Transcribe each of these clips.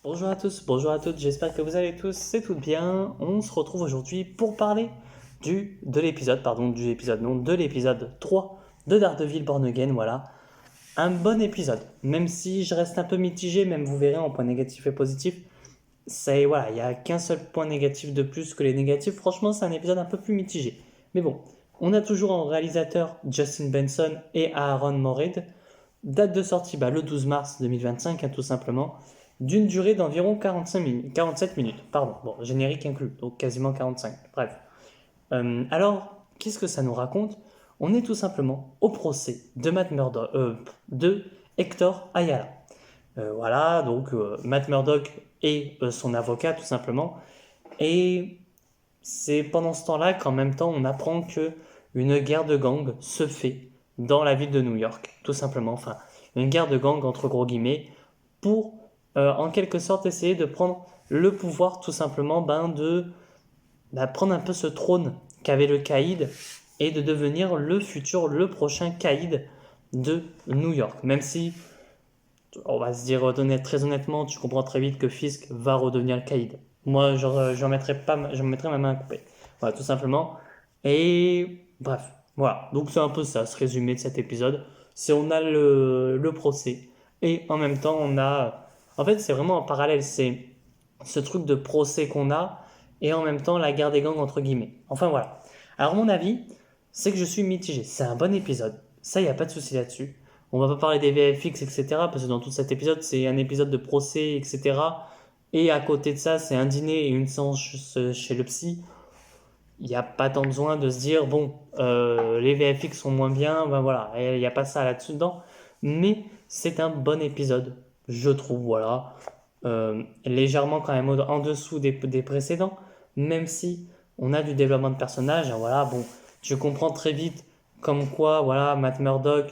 Bonjour à tous, bonjour à toutes, j'espère que vous allez tous et toutes bien. On se retrouve aujourd'hui pour parler de l'épisode 3 de Daredevil Born Again, voilà. Un bon épisode, même si je reste un peu mitigé, même vous verrez en points négatifs et positifs. Voilà, il n'y a qu'un seul point négatif de plus que les négatifs, franchement c'est un épisode un peu plus mitigé. Mais bon, on a toujours en réalisateur Justin Benson et Aaron Moorhead. Date de sortie le 12 mars 2025, tout simplement, d'une durée d'environ 47 minutes. Pardon, bon, générique inclus, donc quasiment 45. Bref. Alors, qu'est-ce que ça nous raconte? On est tout simplement au procès de Matt Murdock, de Hector Ayala. Voilà, donc Matt Murdock et son avocat, tout simplement. Et c'est pendant ce temps-là qu'en même temps, on apprend que une guerre de gang se fait dans la ville de New York, tout simplement. Enfin, une guerre de gang entre gros guillemets pour, en quelque sorte, essayer de prendre le pouvoir, tout simplement, prendre un peu ce trône qu'avait le Caïd et de devenir le prochain Caïd de New York. Même si, on va se dire très honnêtement, tu comprends très vite que Fisk va redevenir le Caïd. Moi, j'en mettrais pas, j'en mettrais ma main à couper. Voilà, tout simplement. Et bref, voilà. Donc c'est un peu ça, ce résumé de cet épisode. C'est on a le procès et en même temps on a, en fait c'est vraiment en parallèle, c'est ce truc de procès qu'on a et en même temps la guerre des gangs entre guillemets. Enfin voilà. Alors mon avis, c'est que je suis mitigé. C'est un bon épisode. Ça, il n'y a pas de souci là-dessus. On va pas parler des VFX, etc. Parce que dans tout cet épisode, c'est un épisode de procès, etc. Et à côté de ça, c'est un dîner et une séance chez le psy. Il n'y a pas tant besoin de se dire, bon, les VFX sont moins bien, ben voilà, il n'y a pas ça là-dessus dedans. Mais c'est un bon épisode, je trouve, voilà. Légèrement quand même en dessous des précédents, même si on a du développement de personnage, hein, voilà, bon, tu comprends très vite comme quoi, voilà, Matt Murdock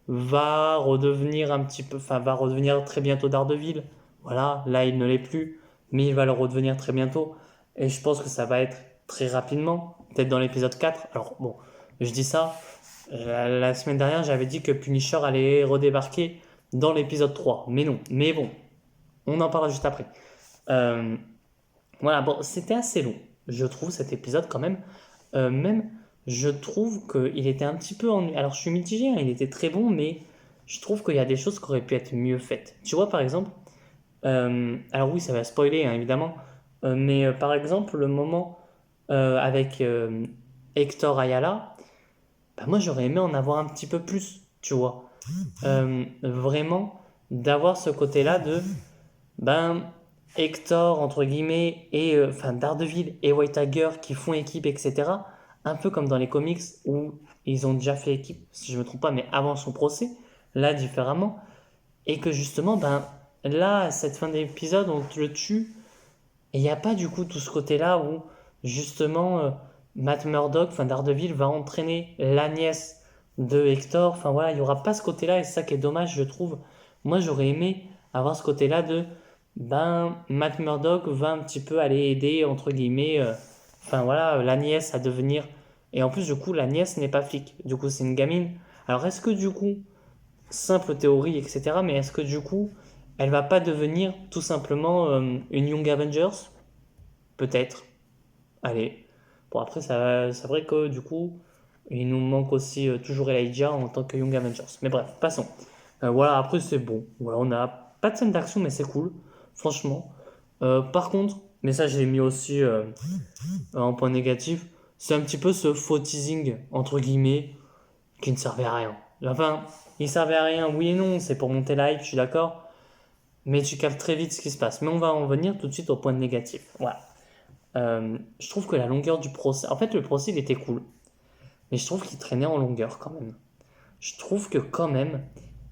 va redevenir un petit peu, enfin, va redevenir très bientôt Daredevil. Voilà, là il ne l'est plus, mais il va le redevenir très bientôt. Et je pense que ça va être très rapidement, peut-être dans l'épisode 4. Alors bon, je dis ça, la semaine dernière j'avais dit que Punisher allait redébarquer dans l'épisode 3. Mais non, mais bon, on en parlera juste après. Euh, voilà, bon, c'était assez long, je trouve, cet épisode quand même. Même, je trouve qu'il était un petit peu ennuyeux. Alors je suis mitigé, hein, il était très bon, mais je trouve qu'il y a des choses qui auraient pu être mieux faites. Tu vois, par exemple, alors oui, ça va spoiler, hein, évidemment, mais par exemple, le moment avec Hector Ayala, moi j'aurais aimé en avoir un petit peu plus, tu vois. Vraiment, d'avoir ce côté-là de, ben, Hector, entre guillemets, et enfin Daredevil et White Tiger qui font équipe, etc. Un peu comme dans les comics où ils ont déjà fait équipe, si je ne me trompe pas, mais avant son procès, là différemment. Et que justement, là, à cette fin d'épisode, on te le tue. Et il n'y a pas du coup tout ce côté-là où justement Matt Murdock, enfin Daredevil, va entraîner la nièce de Hector. Enfin voilà, il n'y aura pas ce côté-là et c'est ça qui est dommage, je trouve. Moi, j'aurais aimé avoir ce côté-là de Matt Murdock va un petit peu aller aider, entre guillemets, enfin voilà, la nièce à devenir. Et en plus, du coup, la nièce n'est pas flic. Du coup, c'est une gamine. Alors, est-ce que du coup, simple théorie, etc. Mais est-ce que du coup, elle va pas devenir tout simplement une Young Avengers? Peut-être. Allez. Bon, après, c'est vrai que du coup, il nous manque aussi toujours Elijah en tant que Young Avengers. Mais bref, passons. Voilà, après, c'est bon. Voilà, on n'a pas de scène d'action, mais c'est cool. Franchement. Par contre, mais ça, j'ai mis aussi en point négatif, c'est un petit peu ce faux teasing, entre guillemets, qui ne servait à rien. Enfin, il servait à rien, oui et non, c'est pour monter la hype, je suis d'accord, mais tu captes très vite ce qui se passe. Mais on va en venir tout de suite au point négatif. Voilà. Je trouve que la longueur du procès, en fait, le procès il était cool, mais je trouve qu'il traînait en longueur quand même. Je trouve que quand même,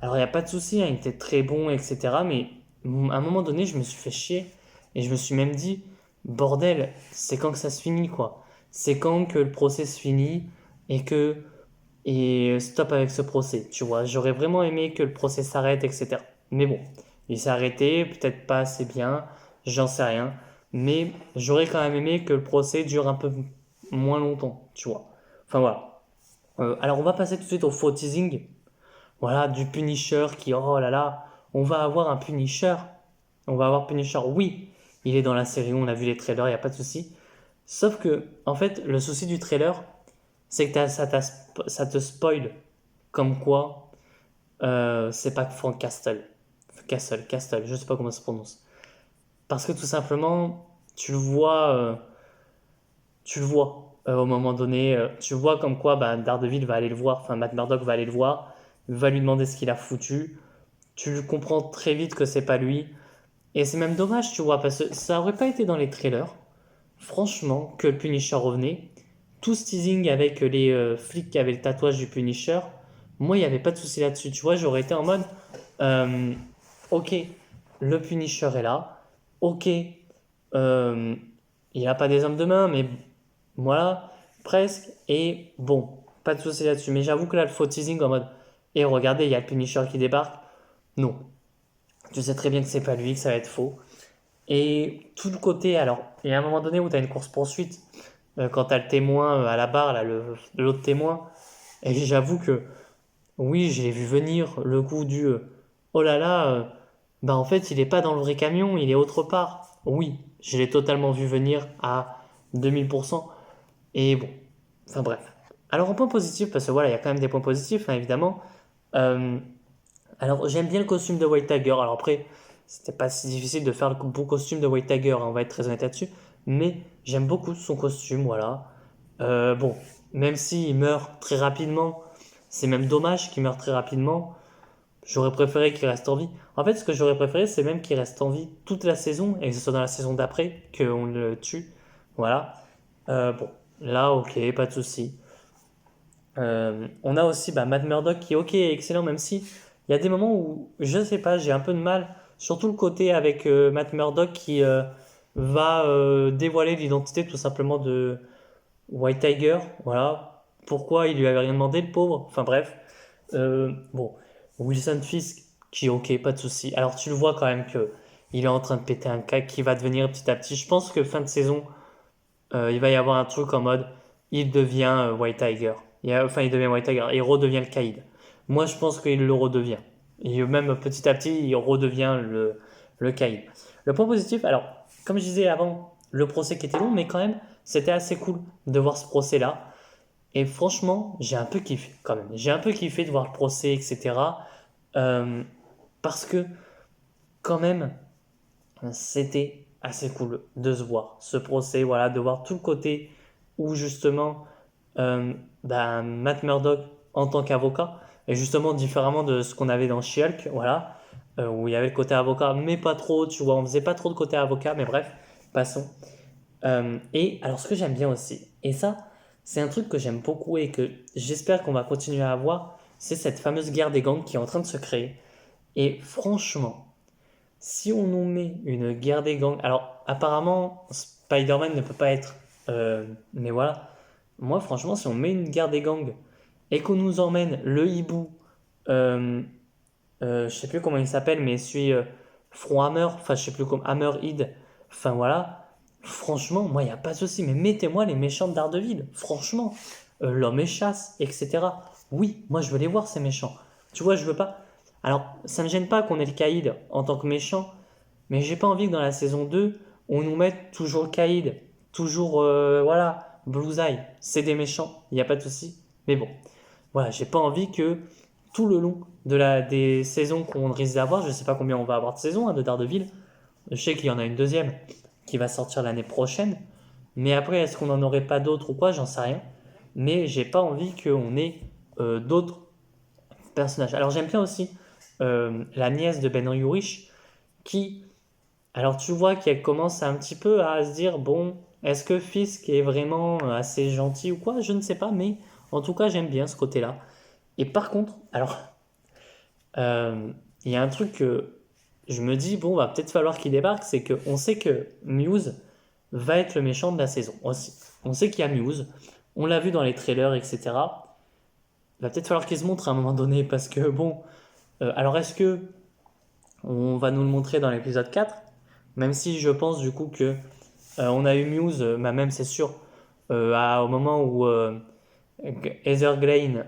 alors il n'y a pas de souci, hein, il était très bon, etc. Mais à un moment donné, je me suis fait chier et je me suis même dit, bordel, c'est quand que ça se finit quoi? C'est quand que le procès se finit et que et stop avec ce procès, tu vois. J'aurais vraiment aimé que le procès s'arrête, etc. Mais bon, il s'est arrêté, peut-être pas assez bien, j'en sais rien. Mais j'aurais quand même aimé que le procès dure un peu moins longtemps, tu vois. Enfin voilà. Alors on va passer tout de suite au faux teasing. Voilà, du Punisher qui, oh là là, on va avoir un Punisher on va avoir Punisher. Oui, il est dans la série, on a vu les trailers, il n'y a pas de souci. Sauf que, en fait, le souci du trailer, c'est que ça te spoil. Comme quoi, c'est pas Frank Castle. Castle, je sais pas comment ça se prononce. Parce que tout simplement, au moment donné, tu vois comme quoi bah, Daredevil va aller le voir, enfin Matt Murdock va aller le voir, va lui demander ce qu'il a foutu. Tu comprends très vite que c'est pas lui. Et c'est même dommage, tu vois, parce que ça aurait pas été dans les trailers, franchement, que le Punisher revenait. Tout ce teasing avec les flics qui avaient le tatouage du Punisher, moi, il n'y avait pas de souci là-dessus. Tu vois, j'aurais été en mode, euh, ok, le Punisher est là, ok, euh, il n'a pas des hommes de main, mais voilà, presque, et bon, pas de souci là-dessus. Mais j'avoue que là, le faux teasing en mode, et regardez, il y a le Punisher qui débarque, non. Tu sais très bien que c'est pas lui, que ça va être faux. Et tout le côté, alors, il y a un moment donné où tu as une course-poursuite, quand tu as le témoin à la barre, là, l'autre témoin, et j'avoue que, oui, je l'ai vu venir, le coup du oh là là, bah en fait, il est pas dans le vrai camion, il est autre part. Oui, je l'ai totalement vu venir à 2000%. Et bon, enfin bref. Alors, en point positif, parce que voilà, il y a quand même des points positifs, hein, évidemment. Euh, alors, j'aime bien le costume de White Tiger. Alors, après, c'était pas si difficile de faire le beau costume de White Tiger, hein, on va être très honnête là-dessus. Mais j'aime beaucoup son costume, voilà. Bon, même s'il meurt très rapidement, c'est même dommage qu'il meure très rapidement. J'aurais préféré qu'il reste en vie. En fait, ce que j'aurais préféré, c'est même qu'il reste en vie toute la saison et que ce soit dans la saison d'après qu'on le tue. Voilà. Bon, là, ok, pas de souci. On a aussi bah, Matt Murdock qui, ok, est excellent, même si il y a des moments où, je sais pas, j'ai un peu de mal. Surtout le côté avec Matt Murdock qui va dévoiler l'identité tout simplement de White Tiger. Voilà. Pourquoi il lui avait rien demandé, le pauvre. Enfin bref. Bon, Wilson Fisk, qui ok, pas de souci. Alors tu le vois quand même que il est en train de péter un câble qui va devenir petit à petit. Je pense que fin de saison, il va y avoir un truc en mode, il devient White Tiger. Enfin, il devient White Tiger, il redevient le Kaïd. Moi, je pense qu'il le redevient. Et même petit à petit, il redevient le Kaïd. Le point positif, alors, comme je disais avant, le procès qui était long, mais quand même, c'était assez cool de voir ce procès-là. Et franchement, j'ai un peu kiffé quand même. J'ai un peu kiffé de voir le procès, etc. Euh, parce que quand même, c'était assez cool de se voir ce procès, voilà, de voir tout le côté où justement Matt Murdock en tant qu'avocat, et justement différemment de ce qu'on avait dans She-Hulk, voilà, où il y avait le côté avocat, mais pas trop, tu vois, on faisait pas trop de côté avocat, mais bref, passons. Et alors ce que j'aime bien aussi, et ça, c'est un truc que j'aime beaucoup et que j'espère qu'on va continuer à avoir, c'est cette fameuse guerre des gangs qui est en train de se créer. Et franchement, si on nous met une guerre des gangs, alors apparemment Spider-Man ne peut pas être, mais voilà, moi franchement si on met une guerre des gangs et qu'on nous emmène le hibou, euh, je sais plus comment il s'appelle, mais celui Front Hammer, enfin je sais plus comment, Hammer Head, enfin voilà, franchement moi il n'y a pas de souci, mais mettez-moi les méchants de Daredevil, franchement, l'homme échasse, etc. Oui, moi je veux les voir ces méchants, tu vois, je veux pas. Alors, ça me gêne pas qu'on ait le Kaïd en tant que méchant, mais j'ai pas envie que dans la saison 2, on nous mette toujours le Kaïd, toujours, voilà, Bullseye. C'est des méchants, il n'y a pas de souci. Mais bon, voilà, j'ai pas envie que tout le long des saisons qu'on risque d'avoir, je sais pas combien on va avoir de saisons hein, de Daredevil, je sais qu'il y en a une deuxième qui va sortir l'année prochaine, mais après, est-ce qu'on n'en aurait pas d'autres ou quoi, j'en sais rien. Mais j'ai pas envie qu'on ait d'autres personnages. Alors j'aime bien aussi la nièce de Ben Urich qui, alors tu vois qu'elle commence un petit peu à se dire, bon, est-ce que Fisk est vraiment assez gentil ou quoi? Je ne sais pas, mais en tout cas j'aime bien ce côté-là. Et par contre, alors, il y a un truc que je me dis, bon, va peut-être falloir qu'il débarque, c'est qu'on sait que Muse va être le méchant de la saison aussi. On sait qu'il y a Muse, on l'a vu dans les trailers, etc. Il va peut-être falloir qu'il se montre à un moment donné, parce que bon, alors est-ce que on va nous le montrer dans l'épisode 4, même si je pense du coup que on a eu Muse, même c'est sûr, au moment où Heather Glane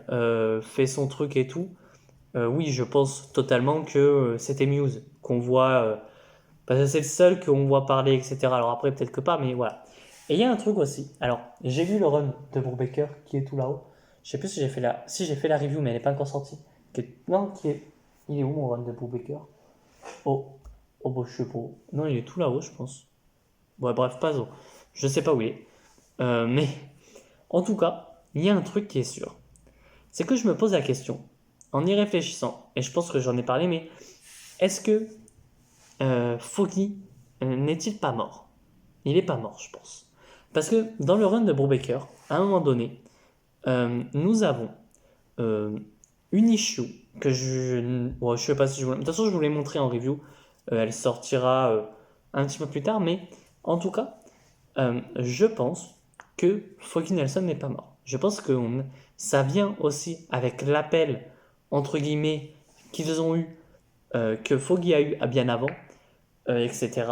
fait son truc et tout, oui, je pense totalement que c'était Muse qu'on voit Parce que c'est le seul qu'on voit parler, etc. Alors après, peut-être que pas, mais voilà. Et il y a un truc aussi. Alors, j'ai vu le run de Brubaker qui est tout là-haut. Je sais plus si j'ai fait la review, mais elle n'est pas encore sortie. Non, il est où mon run de Brubaker? Oh, oh, bah, je sais pas. Non, il est tout là-haut, je pense. Ouais, bref, pas zo. Je sais pas où il est. Mais en tout cas, il y a un truc qui est sûr. C'est que je me pose la question, en y réfléchissant, et je pense que j'en ai parlé, mais est-ce que Foggy n'est-il pas mort? Il n'est pas mort, je pense. Parce que dans le run de Brubaker, à un moment donné, nous avons une issue que je sais pas si je vous... De toute façon, je vous l'ai montré en review. Elle sortira un petit peu plus tard, mais en tout cas, je pense que Foggy Nelson n'est pas mort. Je pense que ça vient aussi avec l'appel, entre guillemets, qu'ils ont eu, que Foggy a eu à bien avant, etc.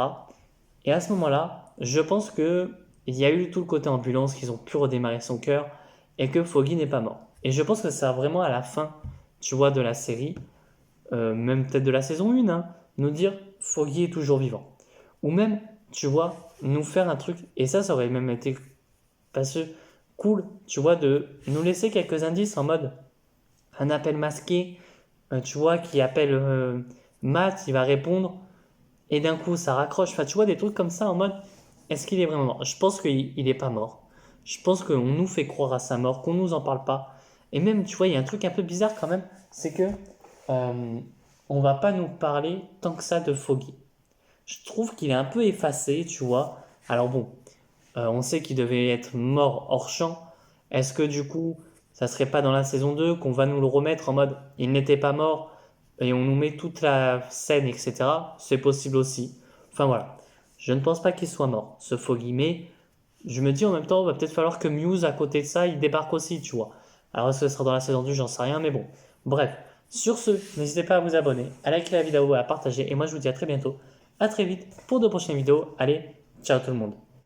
Et à ce moment-là, je pense que il y a eu tout le côté ambulance, qu'ils ont pu redémarrer son cœur, et que Foggy n'est pas mort. Et je pense que ça vraiment à la fin, tu vois, de la série, même peut-être de la saison 1, hein, nous dire Foggy est toujours vivant. Ou même, tu vois, nous faire un truc, et ça aurait même été parce que cool, tu vois, de nous laisser quelques indices en mode un appel masqué, tu vois, qui appelle Matt, il va répondre, et d'un coup ça raccroche. Enfin, tu vois, des trucs comme ça en mode est-ce qu'il est vraiment mort? Je pense qu'il n'est pas mort. Je pense qu'on nous fait croire à sa mort, qu'on nous en parle pas. Et même, tu vois, il y a un truc un peu bizarre quand même, c'est que on va pas nous parler tant que ça de Foggy. Je trouve qu'il est un peu effacé, tu vois. Alors bon, on sait qu'il devait être mort hors champ. Est-ce que du coup, ça serait pas dans la saison 2 qu'on va nous le remettre en mode il n'était pas mort et on nous met toute la scène, etc. C'est possible aussi. Enfin voilà. Je ne pense pas qu'il soit mort, ce Foggy, mais je me dis en même temps, il va peut-être falloir que Muse, à côté de ça, il débarque aussi, tu vois. Alors est-ce que ce sera dans la saison 2, j'en sais rien, mais bon. Bref, sur ce, n'hésitez pas à vous abonner, à liker la vidéo, à partager, et moi je vous dis à très bientôt, à très vite pour de prochaines vidéos. Allez, ciao tout le monde.